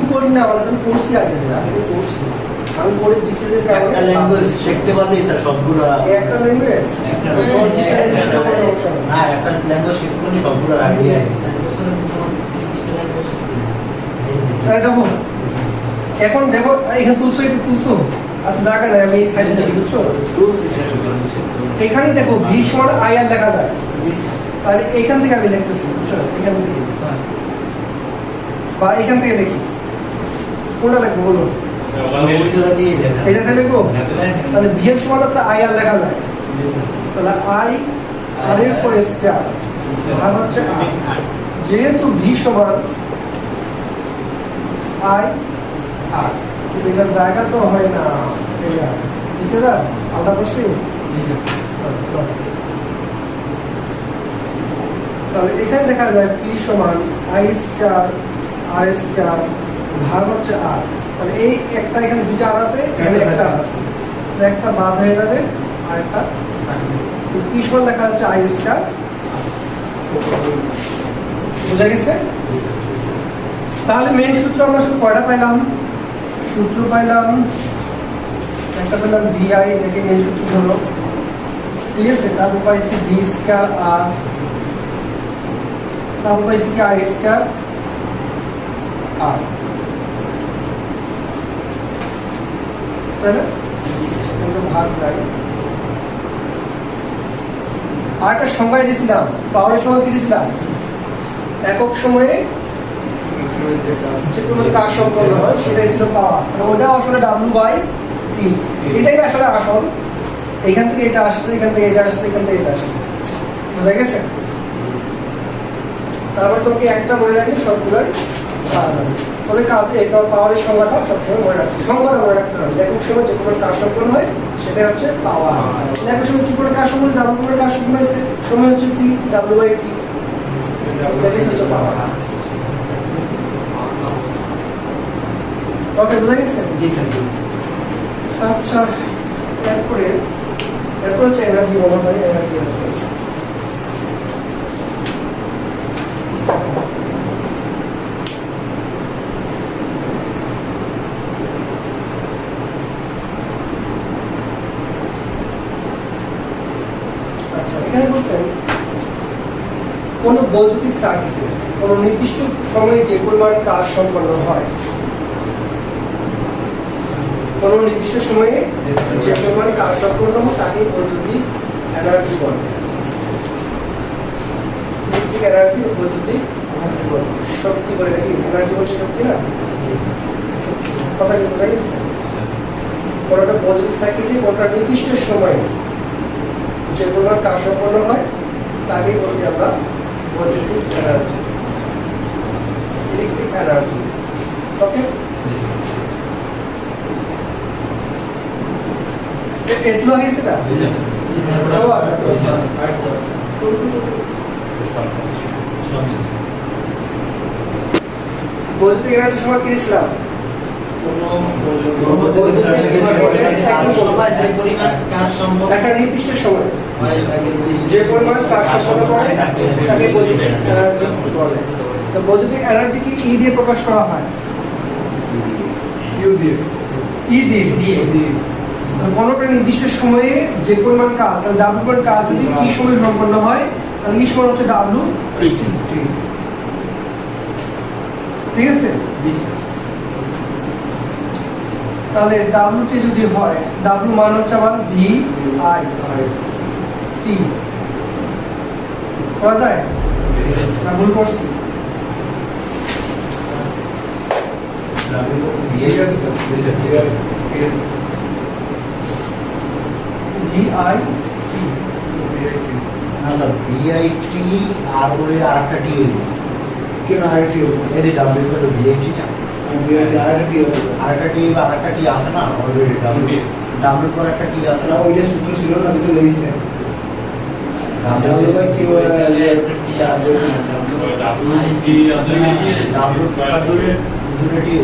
করি না আমরা তো কোর্সই আগে আমি তো কোর্স আমি পরে বিসিএস এর কারণে একটা ল্যাঙ্গুয়েজ শিখতে পারলেই স্যার সবগুলো একটা ল্যাঙ্গুয়েজ না একটা ল্যাঙ্গুয়েজ শিখতে পারলে সবগুলো আইডিয়া স্যার দেখো এখন দেখো এখানে তুলছো একটু তুলছো আচ্ছা জায়গা নাই আমি সাইডে দেখি বুঝছো এখানে দেখো ভি সমান আইআর লেখা যায় তাহলে এখান থেকে আমি লিখতেছি বুঝছো এখান থেকে বা এখান থেকে লিখি কোনটা লিখবো বলো এটা লিখবো তাহলে ভি এর সমান হচ্ছে আইআর লেখা যায় তাহলে আই আর এর পরে স্কয়ার ভাগ হচ্ছে আর যেহেতু ভি সমান আই আর এটা জায়গা তো হয় না এটা কিসেরা আলাদা করছি তাহলে এখানে দেখা যায় পি সমান আই স্কয়ার আর স্কয়ার ভাগ হচ্ছে আর তাহলে এই একটা এখানে দুটো আর আছে এখানে একটা আর আছে একটা বাদ হয়ে যাবে আর একটা থাকবে পি সমান লেখা হচ্ছে আই স্কয়ার বুঝা গেছে তাহলে মেইন সূত্র আমরা শুধু কয়টা পাইলাম সূত্র পাইলাম একটা পেলাম ভিআই এটাকে মেইন সূত্র হলো ঠিক আছে তারপর পাইছি ভি স্কয়ার আর তারপর পাইছি কি আই স্কয়ার আর তাই না এটা ভাগ নাই আর একটা সংজ্ঞা দিয়েছিলাম পাওয়ারের সংজ্ঞা কি দিয়েছিলাম একক সময়ে যে কোনো কাজ সম্পন্ন হয় সেটাই ছিল পাওয়ার ওটা আসলে W/T এটাই আসলে আসল এখান থেকে এটা আসছে এখান থেকে এটা আসছে এখান থেকে এটা আসছে বুঝা গেছে তারপর তোমাকে একটা মনে রাখলে সবগুলোই পাওয়া যাবে তবে কাজে এটা পাওয়ারের সংজ্ঞাটা সবসময় মনে রাখতে সংজ্ঞাটা মনে রাখতে হবে একক সময় যে কোনো কাজ সম্পন্ন হয় সেটা হচ্ছে পাওয়ার একক সময় কি করে কাজ সম্পন্ন W করে কাজ সম্পন্ন হয়েছে সময় হচ্ছে T W/T দ্যাট ইজ হচ্ছে পাওয়ার ওকে বুঝা গেছে জি স্যার আচ্ছা এরপরে হচ্ছে এনার্জি বলা হয় এনার্জি আছে আচ্ছা এখানে বলছেন কোন বৈদ্যুতিক সার্কিটে কোন নির্দিষ্ট সময়ে যে পরিমাণ কাজ সম্পন্ন হয় কোন নির্দিষ্ট সময়ে যে পরিমাণ কাজ সম্পন্ন হয় তাকে বৈদ্যুতিক এনার্জি বলে ইলেকট্রিক এনার্জি বৈদ্যুতিক শক্তি বলে নাকি এনার্জি বলছে শক্তি না কথা কি বোঝা গেছে কোনটা বৈদ্যুতিক সার্কিটে কোনটা নির্দিষ্ট সময়ে যে পরিমাণ কাজ সম্পন্ন হয় তাকেই বলছি আমরা বৈদ্যুতিক এনার্জি ইলেকট্রিক এনার্জি ওকে এটলো হয়েছে না বলতে এনার্জি সময় কিনেছিলাম একটা নির্দিষ্ট সময় যে পরিমাণ কাজ সম্পন্ন করে তাকে বৈদ্যুতিক এনার্জি বলে তো বৈদ্যুতিক এনার্জি কি ই দিয়ে প্রকাশ করা হয় ই দিয়ে কোনোটা নির্দিষ্ট সময়ে যে পরিমাণ কাজ তাহলে ডাব্লিউ পরিমাণ কাজ যদি কি সময় সম্পন্ন হয় তাহলে ই সমান হচ্ছে ডাব্লিউ ঠিক আছে তাহলে ডাব্লিউ টি যদি হয় ডাব্লিউ মান হচ্ছে আমার ভি আই টি করা যায় না ভুল করছি VI আচ্ছা VIT আর ওই আরেকটা টি কেন আইটি এদি ডাব্লিউ করে VIT টা বিআইটি আইটি আরেকটা টি বা আরেকটা টি আছে না অলরেডি ডাব্লিউ করে একটা টি আছে না না ওইটা সূত্র ছিল না কিন্তু লেগেছে ডাব্লিউ বাই কিউ দুটো টি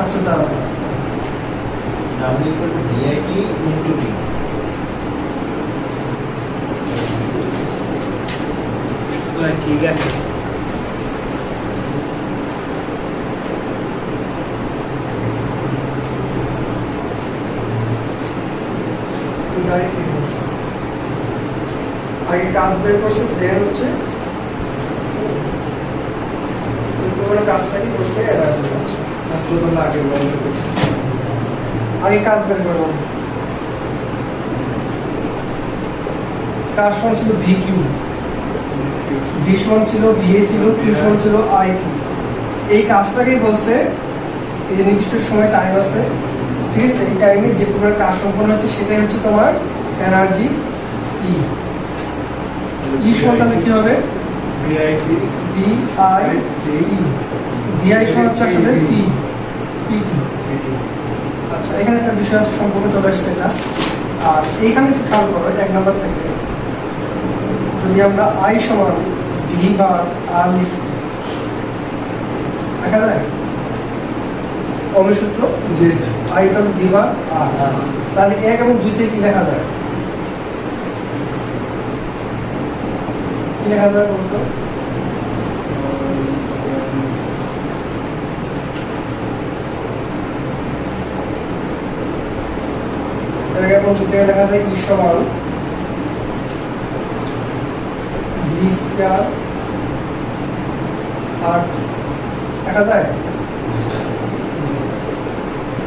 আচ্ছা দাঁড়া W equal to VIT into টি ঠিক আছে ইনডাইরেক্ট বলছে আগে কাজ বের করছে দেন হচ্ছে পুরো কাজটাই করছে এনার্জি হচ্ছে আসলে তো না আগে বলে আগে কাজ বের করবো কাজ সমান ছিল ভি কিউ ভি সমান ছিল ভিএ ছিল কিউ সমান ছিল আই কিউ এই কাজটাকেই বলছে এই যে নির্দিষ্ট সময় টাইম আছে ঠিক আছে এই টাইমে যে পরিমাণ কাজ সম্পন্ন হয়েছে সেটাই হচ্ছে তোমার এনার্জি ই ই সমান তাহলে কি হবে VIT V I E V I সমান হচ্ছে আসলে পি পিটি আচ্ছা এখানে একটা বিষয় আছে সম্পর্ক চলে আসছে এটা আর এইখানে একটু খেয়াল করো এক নম্বর থেকে যদি আমরা আই সমান ভি বা আর লিখি দেখা যায় সূত্র জি আই ইকুয়াল ভি বা আর তাহলে 1 এবং 2 থেকে কি লেখা যায় কি লেখা যায় বলতো এবং 2 থেকে লেখা যায় ই সমান ভি স্কয়ার আর দেখা যায়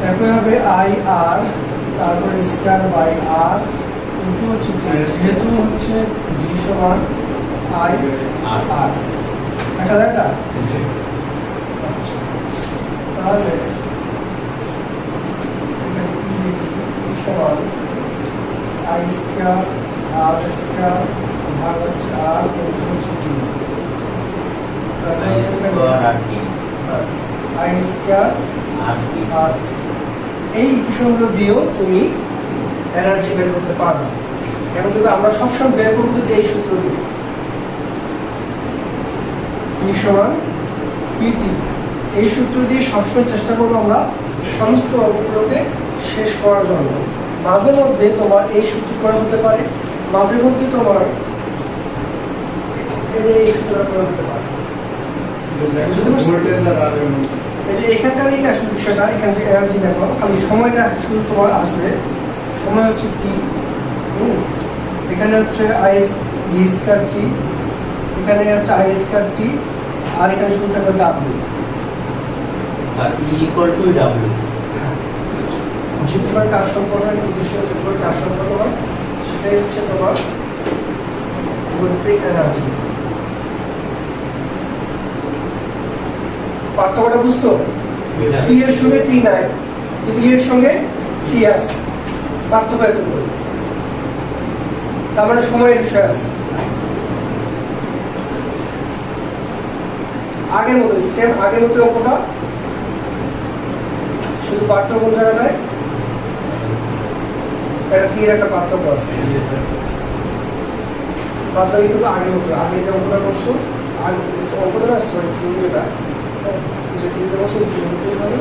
একইভাবে আই আর তারপরে স্কয়ার বাই আর ইন্টু হচ্ছে যেহেতু হচ্ছে ভি সমান আই আর দেখা যায় না আচ্ছা তাহলে ভি সমান আই স্কয়ার আর স্কয়ার ভাগ হচ্ছে আর ইন্টু হচ্ছে টি আই স্কয়ার আর এই ইকুয়েশনগুলো দিয়েও তুমি এনার্জি বের করতে পারবে কেন কিন্তু আমরা সবসময় বের করবো যে এই সূত্র দিয়ে E সমান পিটি এই সূত্র দিয়ে সবসময় চেষ্টা করবো আমরা সমস্ত অঙ্কগুলোকে শেষ করার জন্য মাঝে মধ্যে তোমার এই সূত্র করা হতে পারে মাঝে মধ্যে তোমার এই সূত্রটা করা হতে পারে ভোল্টেজ আর আর এই যে এখানকারই আসলে বিষয়টা এখান থেকে এনার্জি দেখো খালি সময়টা শুধু তোমার আসবে সময় হচ্ছে টি এখানে হচ্ছে আইএস ভি স্কয়ার টি এখানে হচ্ছে আই স্কয়ার টি আর এখানে শুধু থাকবে W sir E equal to W যে পরিমাণ কাজ সম্পন্ন হয় নির্দিষ্ট যে পরিমাণ কাজ সম্পন্ন হয় সেটাই হচ্ছে তোমার বৈদ্যুতিক এনার্জি পার্থক্যটা বুঝছো টি এর সঙ্গে টি নাই কিন্তু ই এর সঙ্গে টি আছে পার্থক্য এতটুকু তার মানে সময়ের বিষয় আছে আগের মতো সেম আগের মতো অঙ্কটা শুধু পার্থক্য কোন জায়গায় এটা টি এর একটা পার্থক্য আছে পার্থক্য কিন্তু আগের মতো আগে যে অঙ্কটা করছো আগে অঙ্কটা না সরি থিওরিটা যে থিওরিটা করছো থিওরিটাই হবে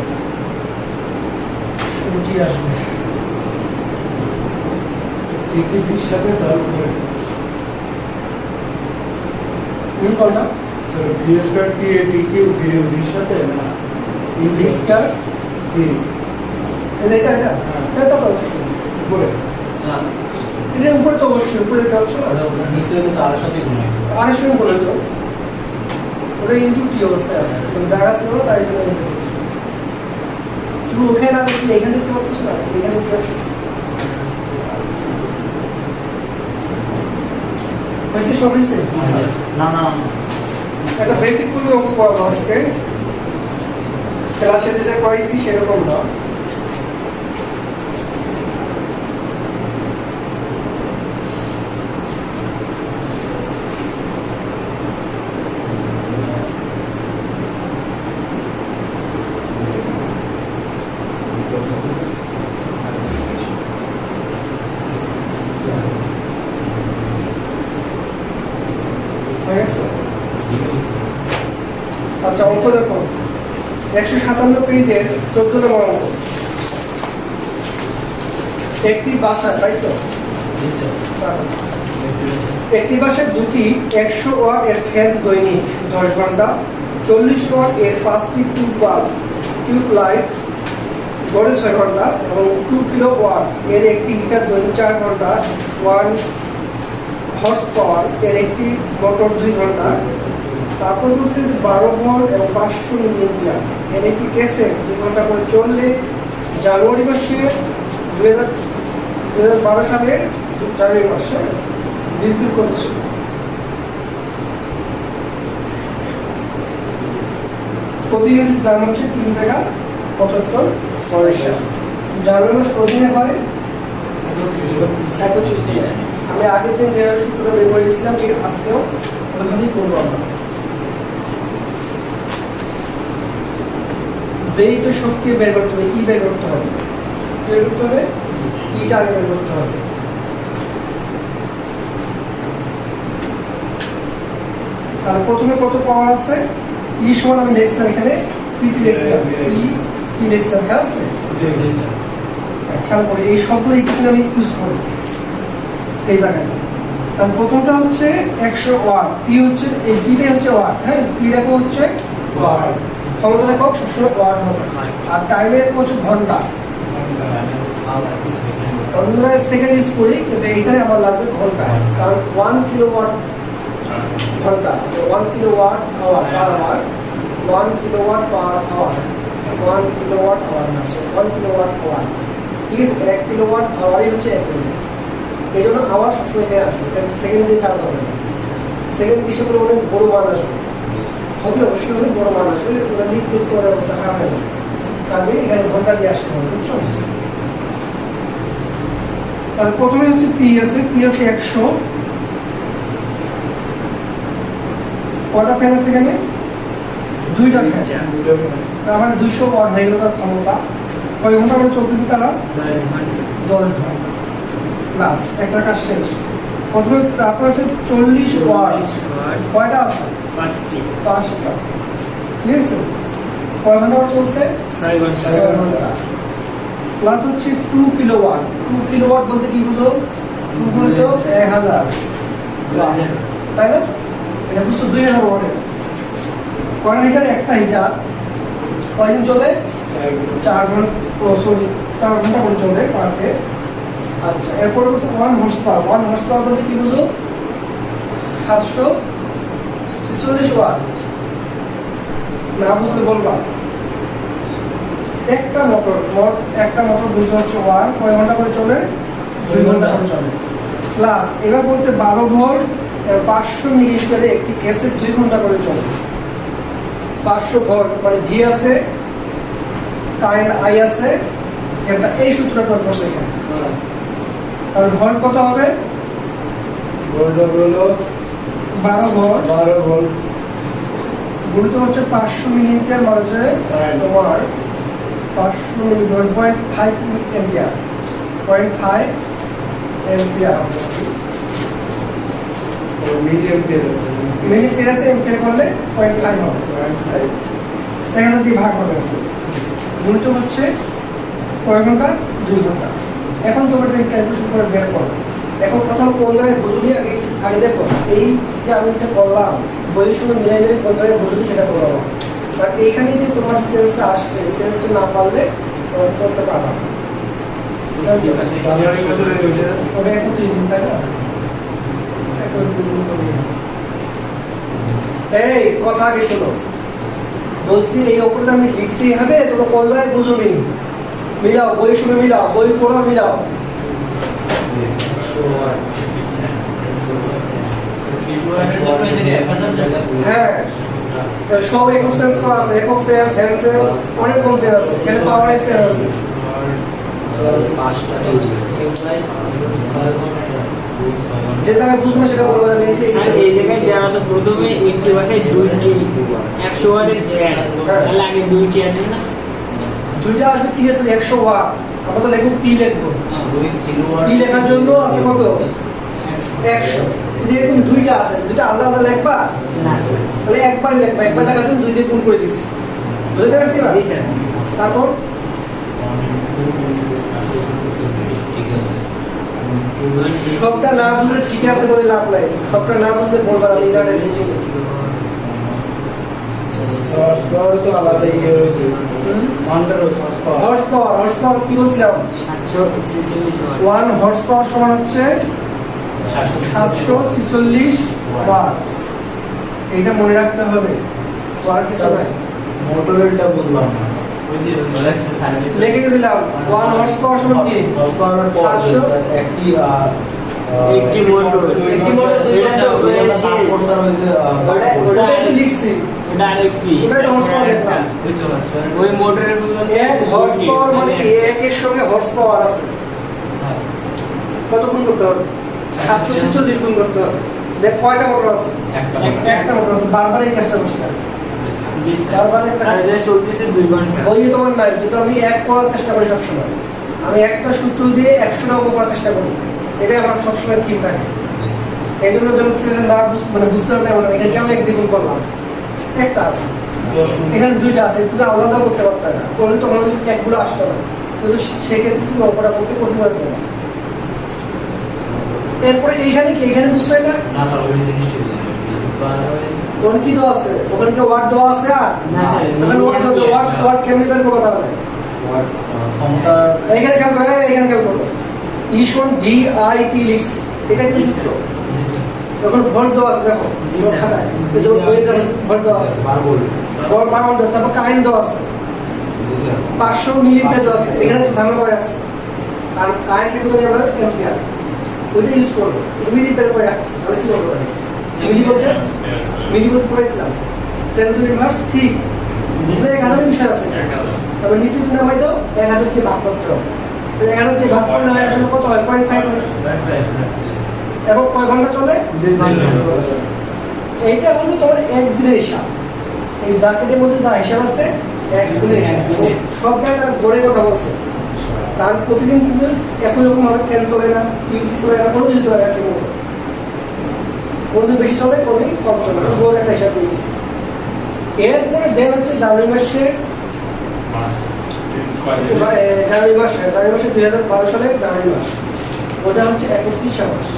শুধু টি আসবে টিকিটির সাথে সলভ করে কোনটা ভি স্কয়ার টি এ টি কিউ ভির সাথে না ভি স্কয়ার টি এটা এটা তো অবশ্যই বলে এর উপরে তো অবশ্যই উপরে দিতে হচ্ছে না নিচে কিন্তু আর সাথে গুণ হয় আর সঙ্গে বলে তো ওটা ইনটু টি অবস্থায় আছে জায়গা ছিল না তাই জন্য ইনটু আছে তুমি ওখানে না দেখলে এখানে দেখতে পাচ্ছ না এখানে কি আছে হয়েছে সব হয়েছে না না একটা ব্যক্তিগত অঙ্ক করাবো আজকে ক্লাসে যেটা করাইছি সেরকম না আচ্ছা অঙ্ক দেখো 157 পেজের 14 নম্বর অঙ্ক একটি বাসা পাইছো একটি বাসায় দুটি 100 ওয়াট এর ফ্যান দৈনিক 10 ঘন্টা 40 ওয়াট এর 5টি টিউব লাইট গড়ে 6 ঘন্টা এবং 2 কিলোওয়াট এর একটি হিটার দৈনিক 4 ঘন্টা, 1 হর্স পাওয়ার এর একটি মোটর 2 ঘন্টা। তারপর বলছে যে 12 ভোল্ট এবং 500 মিলি অ্যাম্পিয়ার এর একটি ক্যাসেট 2 ঘন্টা করে চললে জানুয়ারি মাসে 2012 সালের জানুয়ারি মাসে বিক্রি করেছিল। প্রতি ইউনিট দাম হচ্ছে 3 টাকা 75 পয়সা। জানুয়ারি মাস অধীনে হয় 31 দিন। আমি আগের দিন যে সূত্রটা বের করে দিয়েছিলাম ঠিক আজকেও ওইভাবেই করবো আমরা। ব্যয়িত শক্তি বের করতে হবে, ই বের করতে হবে, বের করতে হবে ইটা আগে বের করতে হবে। তাহলে প্রথমে কত পাওয়ার আছে? ই সমান আমি লিখছিলাম এখানে পিটি লিখছিলাম, টি লিখছিলাম, খেয়াল আছে? খেয়াল করে এই সবগুলো ইকুয়েশন আমি ইউজ করি এই জায়গায়। তাহলে প্রথমটা হচ্ছে 100 ওয়াট, টি হচ্ছে এই পিটাই হচ্ছে ওয়াট, হ্যাঁ টি রেখো হচ্ছে ওয়াট, ক্ষমতা রেখো সবসময় ওয়াট হবে। আর টাইমের হচ্ছে ঘন্টা, আমরা সেকেন্ড ইউজ করি কিন্তু এখানে আমার লাগবে ঘন্টা, কারণ 1 কিলোওয়াট ঘন্টা, 1 kilowatt hour per hour, 1 kilowatt per hour, 1 kilowatt hour না, 1 কিলোওয়াট আওয়ার, ঠিক আছে? 1 কিলোওয়াট আওয়ারই হচ্ছে 1 মিনিট। এই জন্য আওয়ার সবসময় এখানে আসবে, সেকেন্ড দিয়ে কাজ হবে না। সেকেন্ড হিসেবে করে অনেক বড় মান আসবে, হবে অবশ্যই অনেক বড় মান আসবে, ওরা লিখতে ওর অবস্থা খারাপ হবে, কাজে এখানে ঘন্টা দিয়ে আসতে হবে, বুঝছো? তাহলে প্রথমে হচ্ছে পি আছে, পি হচ্ছে 100, কটা ফ্যান আছে এখানে? 2টা ফ্যান, তার মানে 200 ওয়াট হয়ে গেল তার ক্ষমতা। কয় ঘন্টা করে চলতেছে তারা? 10 ঘন্টা। প্লাস একটা কাজ শেষ। প্রথমে তারপর হচ্ছে 40 ওয়াট, কয়টা আছে? 5টা, ঠিক আছে? কয় ঘন্টা করে চলছে? 6 ঘন্টা। প্লাস হচ্ছে 2 কিলোওয়াট, 2 কিলোওয়াট বলতে কি বুঝো? 2 গুণিত 1000, তাই না? এটা বুঝছো 2000 ওয়াটের। কয়টা হিটার? একটা হিটার। কয়দিন চলে? 4 ঘন্টা, 4 ঘন্টা করে চলে পার ডে। আচ্ছা, এরপরে হচ্ছে 1 হর্স পাওয়ার, 1 হর্স পাওয়ার বলতে কি বুঝো? 746 ওয়াট। না বুঝতে বলবা। একটা মোটর দুটো হচ্ছে 1, কয় ঘন্টা করে চলে? 2 ঘন্টা করে চলে। প্লাস এবার বলছে 12 ভোল্ট 500 মিলি অ্যাম্পিয়ারে একটি ক্যাসেট 2 ঘন্টা করে চলে। 500 ভোল্ট মানে ভি আছে, কারেন্ট আই আছে, এটা এই সূত্রটা প্রয়োগ করছে এখানে। আর ভোল্ট কত হবে? ভোল্ট হলো 12 ভোল্ট, 12 ভোল্ট গুণিত হচ্ছে 500 মিলি অ্যাম্পিয়ার মানে হচ্ছে তোমার 500 milli volt 0.5 ampere, 0.5 ampere. Medium পেয়ার আছে, মিলি ফেরাসে এম্পিয়ার করলে 0.5 হবে, 1000 দিয়ে ভাগ হবে। গুণিত হচ্ছে কয় ঘন্টা? 2 ঘন্টা। এখন তোমরা এটা ক্যালকুলেশন করে বের করো। এখন প্রথম কোন জায়গায় বুঝলি আগে দেখো, এই যে আমি এটা করলাম বইয়ের সঙ্গে মিলাই মিলে কোন জায়গায় বুঝলি সেটা করলাম। আর এইখানে যে তোমার চেঞ্জটা আসছে, এই চেঞ্জটা না পারলে করতে পারলাম। জানুয়ারি মাসের ওটা 31 দিন, তাই না? এই কথা আগে শোনো, বলছি এই অপরটা আমি লিখছি হবে, তোমরা কোন জায়গায় বুঝো নি, মিলাও, বই শুনে মিলাও, বই পড়ো মিলাও। হ্যাঁ, সব একক সেন্স করা আছে, একক সেন্স, হ্যান্ড সেন্স, অনেক কম সেন্স আছে, এখানে পাওয়ার সেন্স আছে। যেটা বুঝবো সেটা বলবো। এই জায়গায় দেওয়া তো প্রথমে একটি বাসায় 2টি 100 ওয়াটের ফ্যান, তাহলে আগে 2টি আছে না? 2টা আসবে, ঠিক আছে, 100 ওয়াট। আমরা তো লিখবো পি লিখবো, পি লেখার জন্য আছে কত? 100। যদি এরকম 2টা আছে, 2টা আলাদা আলাদা লিখবা না, তাহলে একবার লিখবা, একবার লেখার জন্য 2 দিয়ে গুণ করে দিছি, বুঝতে পারছি? জি স্যার। তারপর সবটা না বুঝলে ঠিক আছে বলে লাভ নাই, সবটা না বুঝলে বলবা আমি জানি। হর্স পাওয়ার তো আলাদা ইয়ে রয়েছে মানটা রয়েছে হর্স পাওয়ার হর্স পাওয়ার কি বলছিলাম 746 ওয়াট 1 হর্স পাওয়ার সমান হচ্ছে 746 ওয়াট। এটা মনে রাখতে হবে, তো আর কিছু নাই। মোটরেরটা বললাম না লিখে দিলাম 1 হর্স পাওয়ার সমান কি হর্স পাওয়ার পর 700 একটি একটি মোটর এটা তো ওটা একটু লিখছি, ওটা আরেকটি ওটা একটা হর্স পাওয়ার দেখলাম। ওই মোটরের এক হর্স পাওয়ার মানে একের সঙ্গে হর্স পাওয়ার আছে, কত গুণ করতে হবে? 746 গুণ করতে হবে। দেখ কয়টা মোটর আছে? একটা মোটর আছে। বারবার এই কাজটা করছে, বারবার একটা কাজ চলতেছে 2 ঘন্টা। ওই তোমার নাই, কিন্তু আমি এক করার চেষ্টা করি সবসময়। আমি একটা সূত্র দিয়ে 100টা অঙ্ক করার চেষ্টা করি, এটাই আমার সবসময় ঠিক থাকে। এই জন্য যখন ছেলেরা না মানে বুঝতে পারবে আমরা এটা কেমন এক দ্বিগুণ করলাম, একটা আছে এখানে, দুইটা আছে, তুমি আলাদা করতে পারতে না, করলে তোমার ওই একগুলো আসতে না, কিন্তু সেক্ষেত্রে তুমি অঙ্কটা করতে কঠিন হয়ে যাবে। এরপরে এইখানে কি, এখানে বুঝতে না ওখানে কি দেওয়া আছে, ওখানে কি ওয়াট দেওয়া আছে? আর না স্যার, ওখানে ওয়াট কেমনি বের করবো তাহলে? ক্ষমতা এখানে খেয়াল করো, এখানে খেয়াল করো, E1 VIT লিখছি, এটা কি সূত্র? যখন ভোল্ট দেওয়া আছে, দেখো জি তোমার স্যার। খাতায় এই যে ভোল্ট দেওয়া আছে, ভোল্ট বাড়ানো, তারপর কারেন্ট দেওয়া আছে 500 মিলিমিটার দেওয়া আছে, এখানে ধারণা করে আসছে, আর কারেন্ট কিন্তু আমরা অ্যাম্পিয়ার, ওইটা ইউজ করবো। মিলিমিটার করে রাখছি, তাহলে কি বলবো? মিলিমিটার করেছিলাম 10 টু দি ইনভার্স 3, যে 1000 বিষয় আছে, তবে নিচে যদি নামাই দাও 1000 দিয়ে ভাগ করতে হবে, 1000 দিয়ে ভাগ করলে আসলে কত হয়? 0.5 এবং কয় ঘন্টা চলে? 2 ঘন্টা। এইটা হলো তোমার একদিনের হিসাব। এই ব্র্যাকেটের মধ্যে যা হিসাব আছে একদিনের হিসাব, সব জায়গায় গড়ে কথা বলছে, কারণ প্রতিদিন কিন্তু একই রকম ভাবে ফ্যান চলে না, টিভি চলে না, কোনো কিছু চলে না ঠিক মতো, কোনোদিন বেশি চলে, কোনোদিন কম চলে, গড়ে একটা হিসাব দিয়ে দিচ্ছি। এরপরে দেন হচ্ছে জানুয়ারি মাসে, জানুয়ারি মাসে 2012 সালের জানুয়ারি মাস, ওটা হচ্ছে 31 মাস,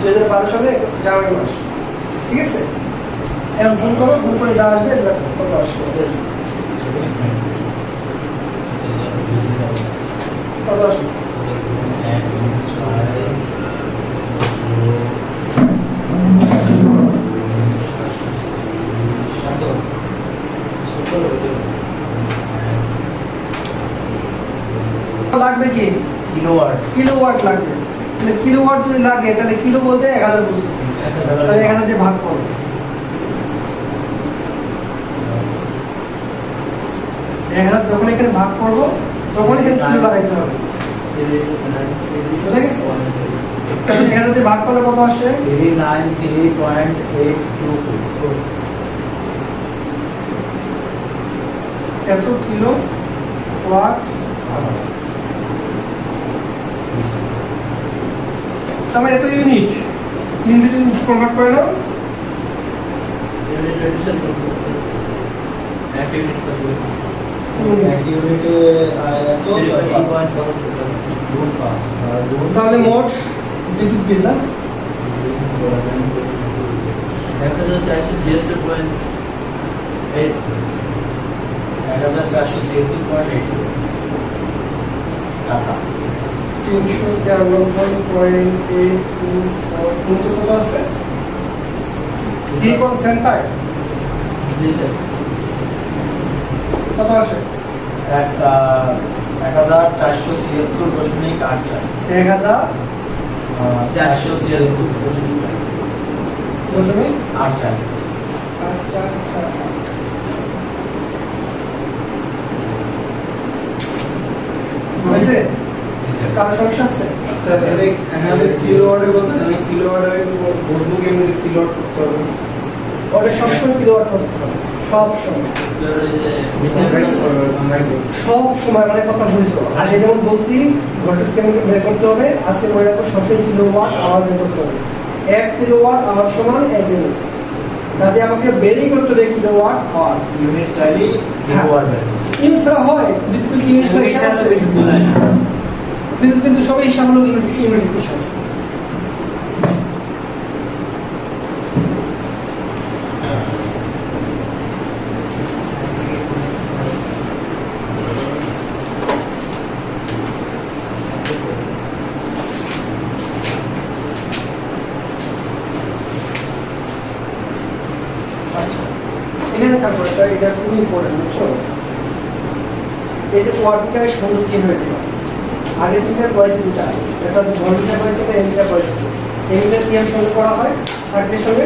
2012 সালে জানুয়ারি মাস, ঠিক আছে? এখন গুণ করো, গুণ করে যা আসবে কত আসবে, কত আসবে? লাগবে কি? কিলোওয়াট লাগবে। তাহলে কিলোওয়াট যদি লাগে, তাহলে কিলো বলতে 1000 বুঝবে, তাহলে 1000 দিয়ে ভাগ করো। 1000 যখন এখানে ভাগ করবো, তখন এখানে কিলো লাগাইতে হবে, বুঝা গেছে? তাহলে 1000 দিয়ে ভাগ করলে কত আসে? 393.824 এত কিলো ওয়াট। তাহলে এত ইউনিট, ইউনিট কনভার্ট করে নাও। এক ইউনিটে এত তাহলে মোট বিদ্যুৎ বিল না 1477.8 টাকা। 393.824 কত আছে? 3.75 কত আসে? 1477.84 1000 হয়েছে? কারো সমস্যা আছে? স্যার এখানে কিলোওয়াটের কথা, আমি কিলোওয়াট বসবো কেমনি, কিলোওয়াট করতে হবে? ওটা সবসময় কিলোওয়াট করতে হবে, সবসময় সবসময়, মানে কথা বুঝছো। আর এই যেমন বলছি ভোল্টেজ কেমন বের করতে হবে, আজকে মনে রাখবো সবসময় কিলোওয়াট আওয়ার বের করতে হবে। 1 কিলোওয়াট আওয়ার সমান 1 ইউনিট, কাজে আমাকে বেরই করতে হবে কিলোওয়াট আওয়ার। ইউনিট চাইলেই কিলোওয়াট বের করতে হবে। ইউনিট ছাড়া হয়, বিদ্যুৎ ইউনিট ছাড়া হিসাব আছে, বিদ্যুৎ কিন্তু সবাই হিসাব হলো ইউনিট পিছনে। এখানে খেয়াল করতে হবে, এটা খুবই ইম্পর্টেন্ট, বুঝছো? এই যে ওয়াটমিটারের সংযোগ কি হয়ে গেল, আগে তিনটা পয়সা দুটা, একটা হচ্ছে ভোল্টমিটার পয়সা, একটা এমিটার পয়সা। এমিটার কি আমি সংযোগ করা হয় সার্কিটের সঙ্গে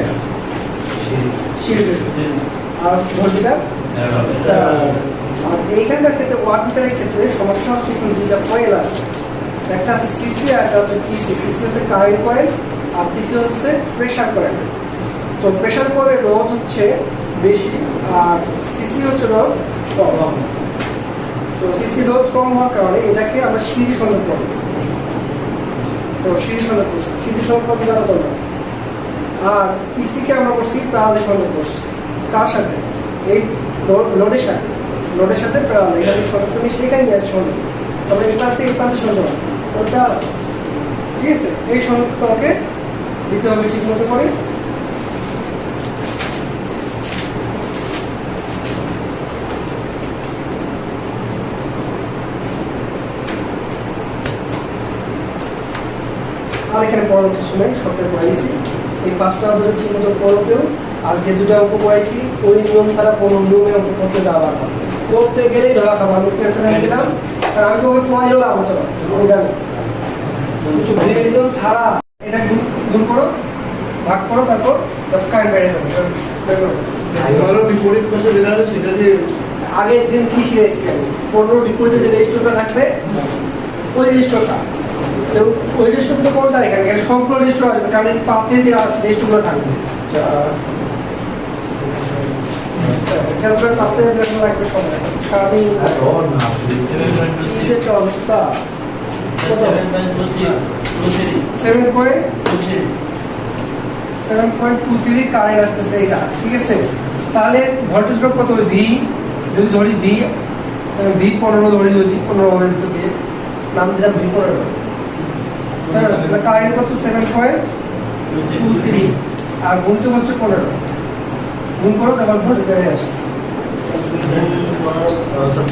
সিরিজে, আর ভোল্টমিটার। আর এইখানকার ক্ষেত্রে ওয়াটমিটারের ক্ষেত্রে সমস্যা হচ্ছে এখানে দুইটা কয়েল আছে, একটা আছে সিসি আর একটা হচ্ছে পিসি। সিসি হচ্ছে কারেন্ট কয়েল আর পিসি হচ্ছে প্রেসার কয়েল। তো প্রেসার কয়েলের রোধ হচ্ছে বেশি আর সিসি হচ্ছে রোধ কম। তো সিসি রোধ কম হওয়ার কারণে এটাকে আমরা সিরিজে সংযোগ করব। তো সিরিজ সংযোগ করছি, সিরিজ সংযোগ করতে গেলে দরকার। আর পিসিকে আমরা করছি প্যারালালে সংযোগ করছি, কার সাথে? এই লোডের সাথে, লোডের সাথে প্যারালাল। এখানে সংযোগ মিশে এখানে নিয়ে আসছে সংযোগ, তবে এই প্রান্তে এই প্রান্তে সংযোগ আছে ওটা, ঠিক আছে? এই সংযোগ তোমাকে দিতে হবে ঠিক মতো করে। আর এখানে পড়ার কিছু নেই, সবটাই পড়াইছি। এই পাঁচটা অধ্যায় ঠিক মতো পড়তেও, আর যে দুটা অঙ্ক পড়াইছি ওই নিয়ম ছাড়া কোনো নিয়মে অঙ্ক করতে যাওয়ার না, করতে গেলেই ধরা খাবো। আমি প্রেসিডেন্ট দিলাম, কারণ আমি তোমাকে পড়াইলেও লাভ হতো না, আমি জানি। কিছু ভেরিয়েশন ছাড়া এটা গুণ করো, ভাগ করো, তারপর কারেন্ট বেড়ে যাবে। ভালো বিপরীত পাশে যেটা আছে সেটা দিয়ে আগের দিন কি শিখেছি আমি, 15 বিপরীতে যে রেজিস্টারটা থাকবে ওই রেজিস্টারটা, ওই রেজিস্টারটা কোনটা এখানে এখানে সবগুলো রেজিস্টার আসবে, কারণ এই পাতে যে রেজিস্টারগুলো থাকবে খেয়াল করে চাপতে লাগবে সময় সারাদিন। কি যে একটা অবস্থা, 7.23 কারেন্ট আসতেছে এটা, ঠিক আছে? তাহলে ভোল্টেজ ড্রপ কত হবে? ভি যদি ধরি, ভি 15 ধরি, যদি 15 ওহমের ভিতর দিয়ে নাম দিলাম ভি 15, হ্যাঁ, কারেন্ট কত? 7.23 আর ভোল্টেজ হচ্ছে 15, গুণ করো, তারপর ভোল্টেজ বেড়ে আসছে।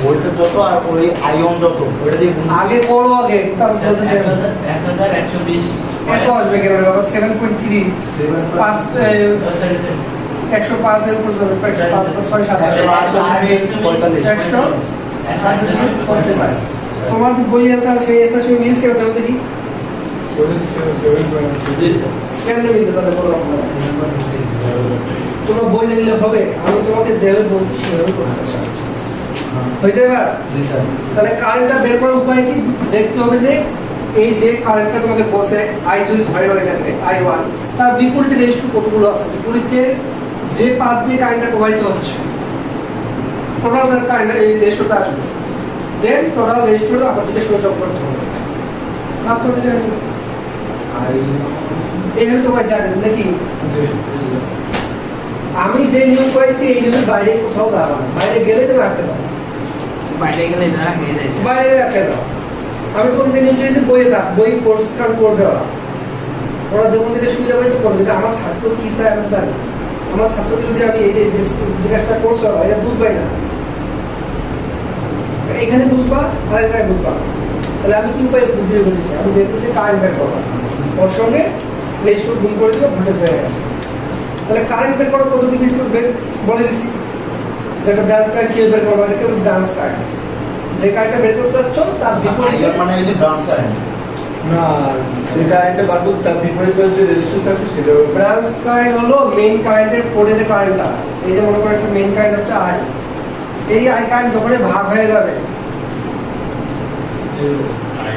ভোল্টেজ যত আর ওই আয়ন যত ওটা দিয়ে আগে করো, আগে তারপর বলতেছে 1120 এত আসবে কেন বাবা? 7.3 5 105 এর উপর যাবে, 145 তোমার যে বই আছে সেই আছে, সেই মিলছে ওটা দেখি কেন মিলবে তাহলে বলো। তোমরা বই নিলে হবে, আমি তোমাকে যেভাবে বলছি সেভাবে করতে চাচ্ছি, হয়েছে? এবার তাহলে কারেন্টটা বের করার উপায় কি? দেখতে হবে যে এই যে কারেন্টটা তোমাকে বলছে I2 ধরে ধরে গেছে I1, তার বিপরীতে রেজিস্টর কতগুলো আছে, বিপরীতে যে পাথ দিয়ে কারেন্টটা প্রবাহিত হচ্ছে টোটাল কারেন্ট এই রেজিস্টরটা আসবে, দেন টোটাল রেজিস্টর আমাদেরকে সংযোগ করতে হবে। ভাগ করে দিলে এই হলো তোমার জানেন নাকি? আমি যে নিয়ম করেছি এই নিয়মের বাইরে কোথাও যাবো না, বাইরে গেলে তুমি আটকে দাও, বাইরে গেলে ধরা খেয়ে যাচ্ছে। বাইরে আটকে দাও। আমি তোমাকে যে নিয়ম চেয়েছি বইয়ে থাক, বই কোর্স কাম করবে ওরা যখন যেটা সুবিধা পাইছে করবে। আমার ছাত্র কি চায় আমি জানি, আমার ছাত্রকে যদি আমি এই যে কাজটা করছো এটা বুঝবাই না, এখানে বুঝবা আর এখানে বুঝবা, তাহলে আমি কি উপায় বুদ্ধি বলতেছি? আমি বের করছি কারেন্ট বের করবা, ওর সঙ্গে রেজিস্টার গুণ করে দিলে ভোল্টেজ বেড়ে আসবে। তাহলে কারেন্ট বের করার পদ্ধতি বলে দিচ্ছি, যে একটা ব্রাঞ্চ কারেন্ট কি বের করবা, এটা কেবল ব্রাঞ্চ কারেন্ট। যে কারেন্টটা বের করতে চাচ্ছ তার বিপরীতে মানে হচ্ছে ব্রাঞ্চ কারেন্ট না, যে কারেন্টে বার করতে তার বিপরীত পাশে যে রেজিস্টার থাকবে সেটা ব্রাঞ্চ কারেন্ট হলো মেইন কারেন্টের পরে যে কারেন্টটা, এই যে মনে করো একটা মেইন কারেন্ট হচ্ছে আই, এই আই কারেন্ট যখন ভাগ হয়ে যাবে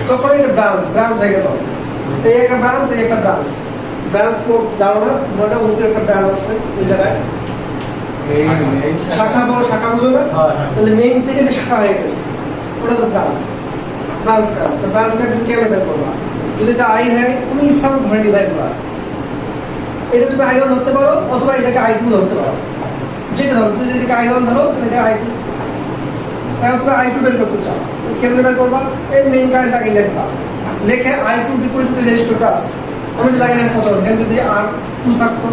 তখন এটা ব্রাঞ্চ হয়ে গেল। এই একটা ব্রাঞ্চ, এই একটা ব্রাঞ্চ, ব্রাঞ্চ জানো না বলটা উল্টো একটা ব্রাঞ্চ আছে ওই জায়গায়, শাখা বড় শাখা বুঝো না? তাহলে মেইন থেকে এটা শাখা হয়ে গেছে, ওটা তো ব্রাঞ্চ, ব্রাঞ্চ কারেন্ট। তো ব্রাঞ্চ কারেন্ট কেমন বের করবা? যদি এটা আই হয় তুমি ইচ্ছা মতো ধরে নিবে একবার, এটা তুমি I1 ধরতে পারো অথবা এটাকে I2 ধরতে পারো, যেটা ধরো। তুমি যদি I1 ধরো তাহলে এটা I2, তাহলে তুমি I2 বের করতে চাও, কেমনে বের করবা? এই মেইন কারেন্টটাকে লিখবা, লিখে I2 বিপরীতে রেজিস্টারটা আছে, আমি জানি না কত, এখানে যদি R2 থাকতো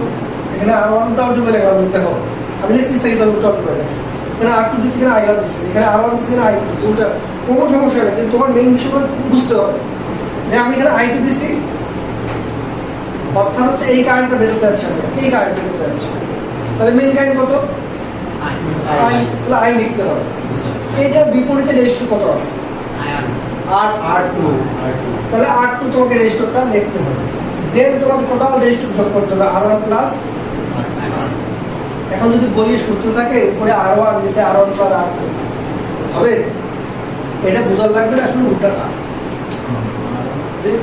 এখানে R1টাও যদি লেখা দেখো আমি লিখছি সেই দলটা করে লিখছি, এখানে R2 দিচ্ছি, এখানে I1 দিচ্ছি, এখানে R1 দিচ্ছি, এখানে I2 দিচ্ছি, ওটা কোনো সমস্যা নেই। কিন্তু তোমার মেইন বিষয়টা বুঝতে হবে যে আমি এখানে I2 দিচ্ছি, অর্থাৎ হচ্ছে এই কারেন্টটা বেরোতে যাচ্ছে না, এই কারেন্ট বেরোতে যাচ্ছে, তাহলে মেইন কারেন্ট কত? আই, তাহলে আই লিখতে হবে। এইটার বিপরীতে রেজিস্টার কত আছে? আর R2 তাহলে R2 তোমাকে রেজিস্টারটা লিখতে হবে। দেন তোমাকে টোটাল রেজিস্টার যোগ করতে হবে R1 প্লাস। এখন যদি বইয়ের সূত্র থাকে উপরে R1 নিচে R1 প্লাস R2 হবে, এটা বোঝা লাগবে না, আসলে উল্টাটা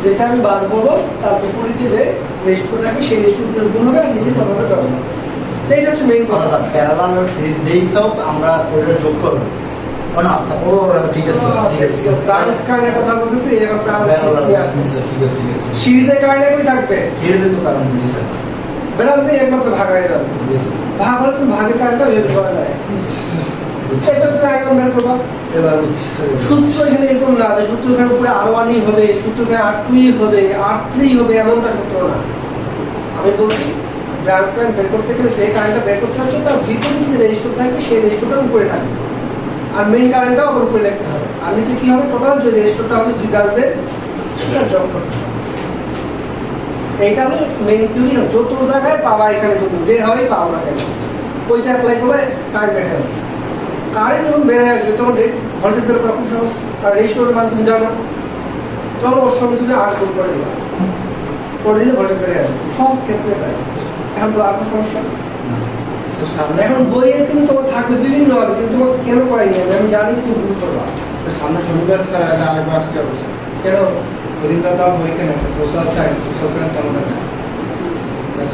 যেটা আমি বার করবো তার বিপরীতে যে রেজিস্টার থাকবে সেই রেজিস্টার গুণ হবে আর নিচে টোটালটা যোগ হবে। এইটা হচ্ছে মেইন কথা। আচ্ছা প্যারালাল সিরিজ যেইটাও আমরা ওটা যোগ করব। ও না আচ্ছা ও ঠিক আছে ঠিক আছে ব্রাঞ্চ কারণের কথা বলতেছি, এরকম প্যারালাল সিরিজ নিয়ে আসতেছে। ঠিক আছে সিরিজের কারণে কই থাকবে? সিরিজে তো কারণ দিছে ব্রাঞ্চে একমাত্র ভাগ হয়ে যাবে। দিছে ভাগ হলে তুমি ভাগের কারণটা ওইভাবে করা যায়। এটা তুমি আগে বের করবা। এবার হচ্ছে সূত্র এখানে এরকম না যে সূত্র এখানে উপরে R1 হবে, সূত্র এখানে R2 হবে, R3 হবে, এমনটা সূত্র না। আমি বলছি ব্রাঞ্চ কারেন্ট বের করতে গেলে যে কারেন্টটা বের করতে হচ্ছে তার বিপরীতে যে রেজিস্টার থাকবে সেই রেজিস্টারটা উপরে থাকবে, আর মেইন কারেন্টটাও আবার উপরে লিখতে হবে। আর নিচে কি হবে? টোটাল যে রেজিস্টারটা হবে দুই ব্রাঞ্চের সেটা যোগ করতে হবে। এইটা হলো মেইন থিওরি। যত জায়গায় পাওয়া এখানে যত যে হয় পাও না কেন ওইটা অ্যাপ্লাই করলে কারেন্ট বের হবে। কারেন্ট যখন বেড়ে আসবে তখন ভোল্টেজ বের করা খুব সহজ। আর রেজিস্টারের মান তুমি জানো, তখন ওর সঙ্গে তুমি আর গুণ করে দিবা, করে দিলে ভোল্টেজ বেড়ে আসবে। সব ক্ষেত্রে তাই। এখন তো আর কোনো সমস্যা নেই। সামনে এখন বইয়ের কিন্তু তোমার থাকবে বিভিন্ন ভাবে, কিন্তু তোমাকে কেন করাইনি আমি জানি তুমি ভুল করবা। সামনে শনিবার স্যার এটা আরেকবার আসতে হবে স্যার। কেন? ওদিনকার তো আমার পরীক্ষা নেই স্যার, সোশ্যাল সায়েন্স কেমন আছে?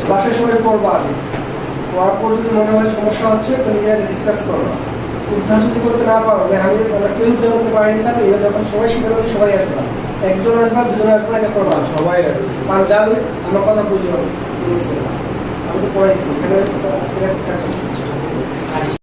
বাসার সময় পড়বা আগে, পড়ার পর যদি মনে হয় সমস্যা হচ্ছে তো নিজেরা ডিসকাস করবা। উদ্ধার যদি করতে না পারো যে আমি আমরা কেউ উদ্ধার করতে পারিনি স্যার, এবার যখন সবাই শিখে যাবে সবাই আসবা, একজন আসবা দুজন আসবা, এটা করবা। সবাই আর আর জানলে আমার কথা বুঝবো, আমি তো পড়াইছি এখানে আজকে একটা